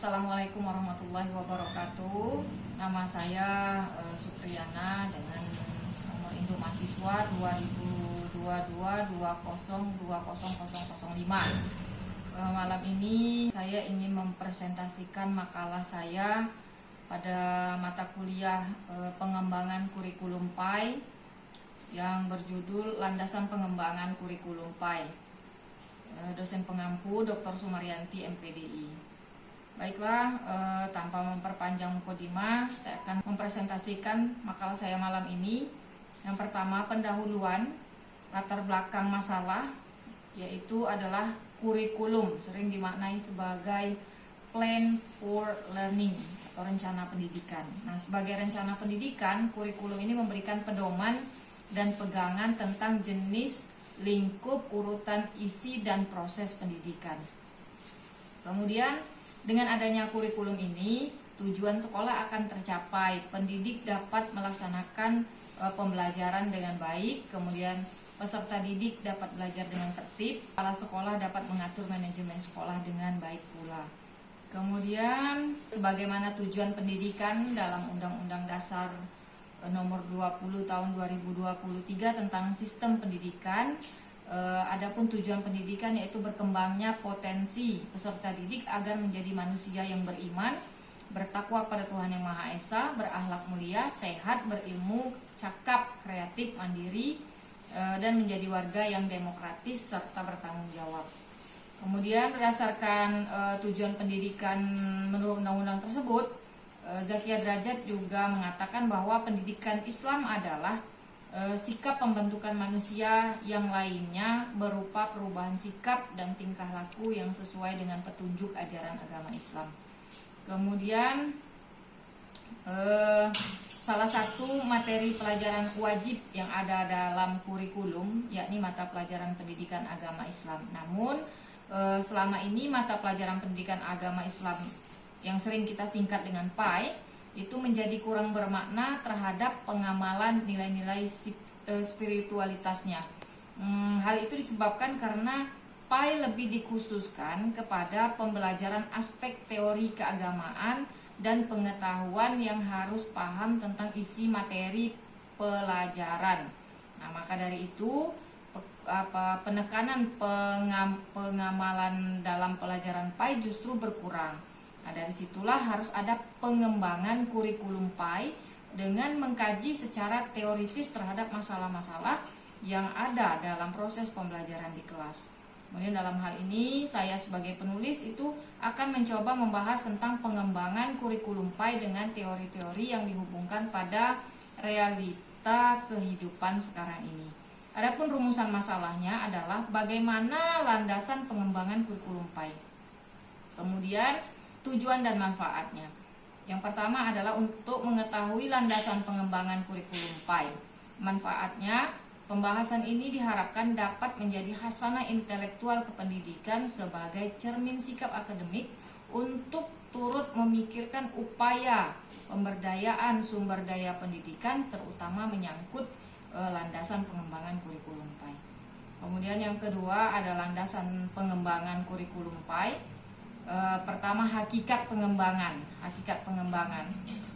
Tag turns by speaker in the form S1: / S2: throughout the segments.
S1: Assalamualaikum warahmatullahi wabarakatuh. Nama saya Supriyana dengan nomor induk mahasiswa 202220200005. Malam ini saya ingin mempresentasikan makalah saya pada mata kuliah pengembangan kurikulum PAI yang berjudul Landasan Pengembangan Kurikulum PAI. Dosen pengampu Dr. Sumaryanti MPDI. Baiklah, tanpa memperpanjang mukadimah, saya akan mempresentasikan makalah saya malam ini. Yang pertama, pendahuluan, latar belakang masalah, yaitu adalah kurikulum, sering dimaknai sebagai plan for learning atau rencana pendidikan. Nah, sebagai rencana pendidikan, kurikulum ini memberikan pedoman dan pegangan tentang jenis, lingkup, urutan isi, dan proses pendidikan. Kemudian, dengan adanya kurikulum ini, tujuan sekolah akan tercapai. Pendidik dapat melaksanakan pembelajaran dengan baik, kemudian peserta didik dapat belajar dengan tertib, kepala sekolah dapat mengatur manajemen sekolah dengan baik pula. Kemudian, sebagaimana tujuan pendidikan dalam Undang-Undang Dasar Nomor 20 Tahun 2023 tentang Sistem Pendidikan, adapun tujuan pendidikan yaitu berkembangnya potensi peserta didik agar menjadi manusia yang beriman, bertakwa pada Tuhan Yang Maha Esa, berakhlak mulia, sehat, berilmu, cakap, kreatif, mandiri, dan menjadi warga yang demokratis serta bertanggung jawab. Kemudian berdasarkan tujuan pendidikan menurut undang-undang tersebut, Zakia Derajat juga mengatakan bahwa pendidikan Islam adalah sikap pembentukan manusia yang lainnya berupa perubahan sikap dan tingkah laku yang sesuai dengan petunjuk ajaran agama Islam. Kemudian salah satu materi pelajaran wajib yang ada dalam kurikulum yakni mata pelajaran pendidikan agama Islam. Namun selama ini mata pelajaran pendidikan agama Islam yang sering kita singkat dengan PAI itu menjadi kurang bermakna terhadap pengamalan nilai-nilai spiritualitasnya. Hal itu disebabkan karena PAI lebih dikhususkan kepada pembelajaran aspek teori keagamaan dan pengetahuan yang harus paham tentang isi materi pelajaran. Nah, maka dari itu penekanan pengamalan dalam pelajaran PAI justru berkurang. Nah, dari situlah harus ada pengembangan kurikulum PAI dengan mengkaji secara teoritis terhadap masalah-masalah yang ada dalam proses pembelajaran di kelas. Kemudian dalam hal ini saya sebagai penulis itu akan mencoba membahas tentang pengembangan kurikulum PAI dengan teori-teori yang dihubungkan pada realita kehidupan sekarang ini. Adapun rumusan masalahnya adalah bagaimana landasan pengembangan kurikulum PAI. Kemudian tujuan dan manfaatnya. Yang pertama adalah untuk mengetahui landasan pengembangan kurikulum PAI. Manfaatnya, pembahasan ini diharapkan dapat menjadi hasanah intelektual kependidikan sebagai cermin sikap akademik untuk turut memikirkan upaya pemberdayaan sumber daya pendidikan, terutama menyangkut landasan pengembangan kurikulum PAI. Kemudian yang kedua ada landasan pengembangan kurikulum PAI. Pertama, hakikat pengembangan.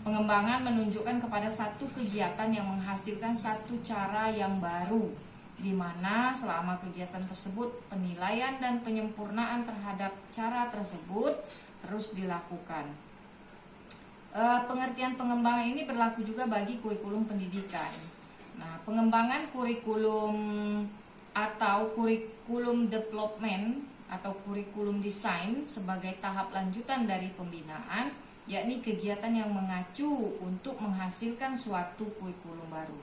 S1: Pengembangan menunjukkan kepada satu kegiatan yang menghasilkan satu cara yang baru, di mana selama kegiatan tersebut penilaian dan penyempurnaan terhadap cara tersebut terus dilakukan. Pengertian pengembangan ini berlaku juga bagi kurikulum pendidikan. Nah, pengembangan kurikulum atau kurikulum development atau kurikulum desain sebagai tahap lanjutan dari pembinaan, yakni kegiatan yang mengacu untuk menghasilkan suatu kurikulum baru.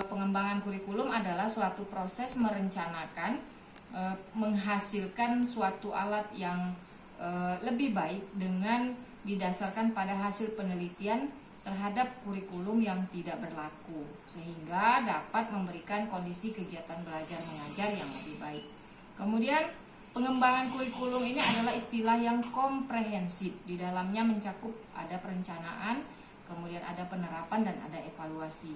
S1: Pengembangan kurikulum adalah suatu proses merencanakan, menghasilkan suatu alat yang lebih baik dengan didasarkan pada hasil penelitian terhadap kurikulum yang tidak berlaku, sehingga dapat memberikan kondisi kegiatan belajar mengajar yang lebih baik. Kemudian pengembangan kurikulum ini adalah istilah yang komprehensif. Di dalamnya mencakup ada perencanaan, kemudian ada penerapan dan ada evaluasi.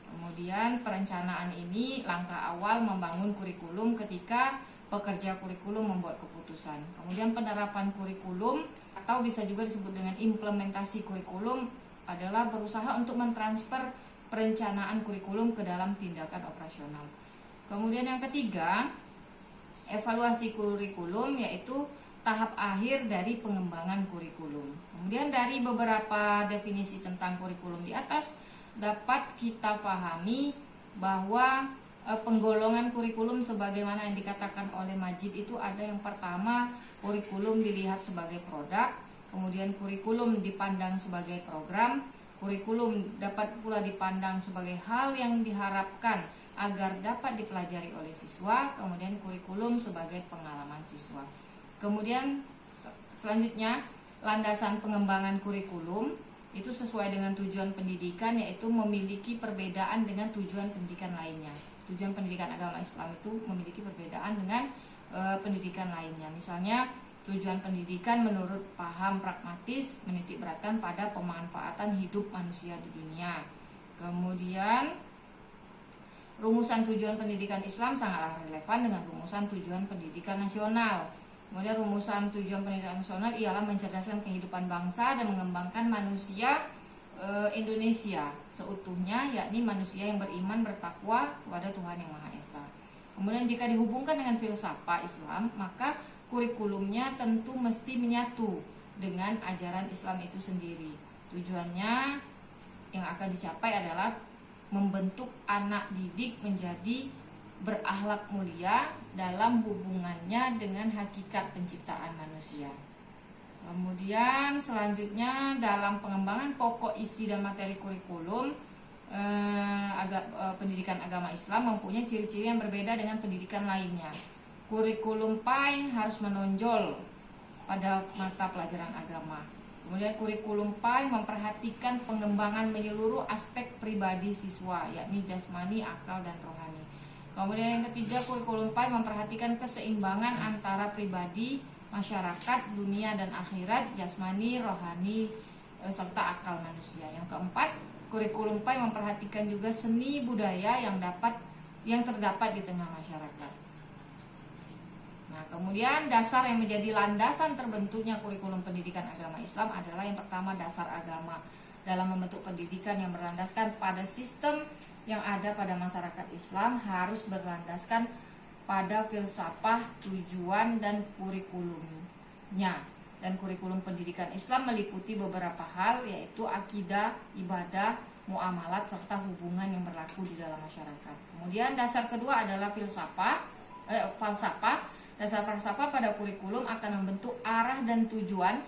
S1: Kemudian perencanaan ini langkah awal membangun kurikulum ketika pekerja kurikulum membuat keputusan. Kemudian penerapan kurikulum atau bisa juga disebut dengan implementasi kurikulum adalah berusaha untuk mentransfer perencanaan kurikulum ke dalam tindakan operasional. Kemudian yang ketiga, evaluasi kurikulum, yaitu tahap akhir dari pengembangan kurikulum. Kemudian dari beberapa definisi tentang kurikulum di atas dapat kita pahami bahwa penggolongan kurikulum sebagaimana yang dikatakan oleh Majid itu ada yang pertama, kurikulum dilihat sebagai produk, kemudian kurikulum dipandang sebagai program, kurikulum dapat pula dipandang sebagai hal yang diharapkan agar dapat dipelajari oleh siswa, kemudian kurikulum sebagai pengalaman siswa. Kemudian selanjutnya, landasan pengembangan kurikulum itu sesuai dengan tujuan pendidikan, yaitu memiliki perbedaan dengan tujuan pendidikan lainnya. Tujuan pendidikan agama Islam itu memiliki perbedaan dengan pendidikan lainnya. Misalnya, tujuan pendidikan menurut paham pragmatis menitik beratkan pada pemanfaatan hidup manusia di dunia. Kemudian, rumusan tujuan pendidikan Islam sangatlah relevan dengan rumusan tujuan pendidikan nasional. Kemudian rumusan tujuan pendidikan nasional ialah mencerdaskan kehidupan bangsa dan mengembangkan manusia Indonesia seutuhnya, yakni manusia yang beriman bertakwa kepada Tuhan Yang Maha Esa. Kemudian jika dihubungkan dengan filsafat Islam, maka kurikulumnya tentu mesti menyatu dengan ajaran Islam itu sendiri. Tujuannya yang akan dicapai adalah membentuk anak didik menjadi berakhlak mulia dalam hubungannya dengan hakikat penciptaan manusia. Kemudian selanjutnya dalam pengembangan pokok isi dan materi kurikulum, pendidikan agama Islam mempunyai ciri-ciri yang berbeda dengan pendidikan lainnya. Kurikulum PAI harus menonjol pada mata pelajaran agama. Kemudian kurikulum PAI memperhatikan pengembangan menyeluruh aspek pribadi siswa, yakni jasmani, akal, dan rohani. Kemudian yang ketiga, kurikulum PAI memperhatikan keseimbangan antara pribadi, masyarakat, dunia dan akhirat, jasmani, rohani, serta akal manusia. Yang keempat, kurikulum PAI memperhatikan juga seni budaya yang terdapat di tengah masyarakat. Nah, kemudian dasar yang menjadi landasan terbentuknya kurikulum pendidikan agama Islam adalah yang pertama, dasar agama dalam membentuk pendidikan yang berlandaskan pada sistem yang ada pada masyarakat Islam harus berlandaskan pada filsafah, tujuan, dan kurikulumnya. Dan kurikulum pendidikan Islam meliputi beberapa hal, yaitu akidah, ibadah, muamalat, serta hubungan yang berlaku di dalam masyarakat. Kemudian dasar kedua adalah falsafah. Dasar falsafah pada kurikulum akan membentuk arah dan tujuan,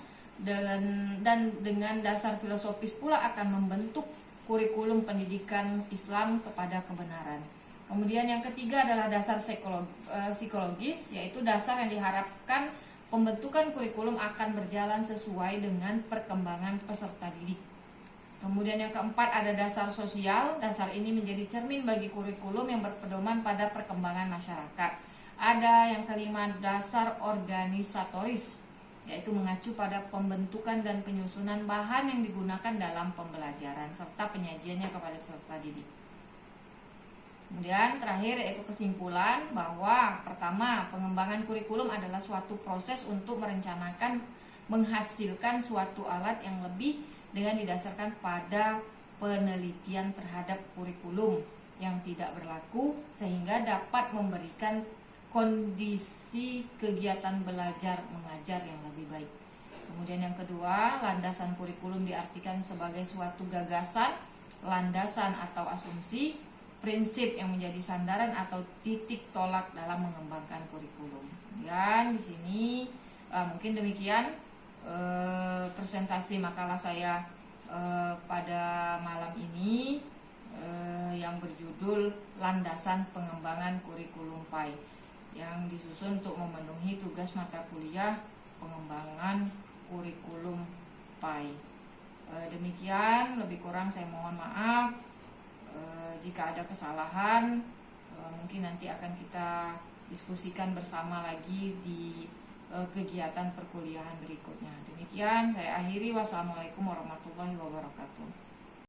S1: dan dengan dasar filosofis pula akan membentuk kurikulum pendidikan Islam kepada kebenaran. Kemudian yang ketiga adalah dasar psikologis, yaitu dasar yang diharapkan pembentukan kurikulum akan berjalan sesuai dengan perkembangan peserta didik. Kemudian yang keempat ada dasar sosial. Dasar ini menjadi cermin bagi kurikulum yang berpedoman pada perkembangan masyarakat. Ada yang kelima, dasar organisatoris, yaitu mengacu pada pembentukan dan penyusunan bahan yang digunakan dalam pembelajaran serta penyajiannya kepada peserta didik. Kemudian terakhir yaitu kesimpulan bahwa pertama, pengembangan kurikulum adalah suatu proses untuk merencanakan menghasilkan suatu alat yang lebih dengan didasarkan pada penelitian terhadap kurikulum yang tidak berlaku sehingga dapat memberikan kondisi kegiatan belajar mengajar yang lebih baik. Kemudian yang kedua, landasan kurikulum diartikan sebagai suatu gagasan, landasan atau asumsi, prinsip yang menjadi sandaran atau titik tolak dalam mengembangkan kurikulum. Dan di sini mungkin demikian presentasi makalah saya pada malam ini yang berjudul Landasan Pengembangan Kurikulum PAI, yang disusun untuk memenuhi tugas mata kuliah pengembangan kurikulum PAI. Demikian, lebih kurang saya mohon maaf. Jika ada kesalahan, mungkin nanti akan kita diskusikan bersama lagi di kegiatan perkuliahan berikutnya. Demikian, saya akhiri. Wassalamualaikum warahmatullahi wabarakatuh.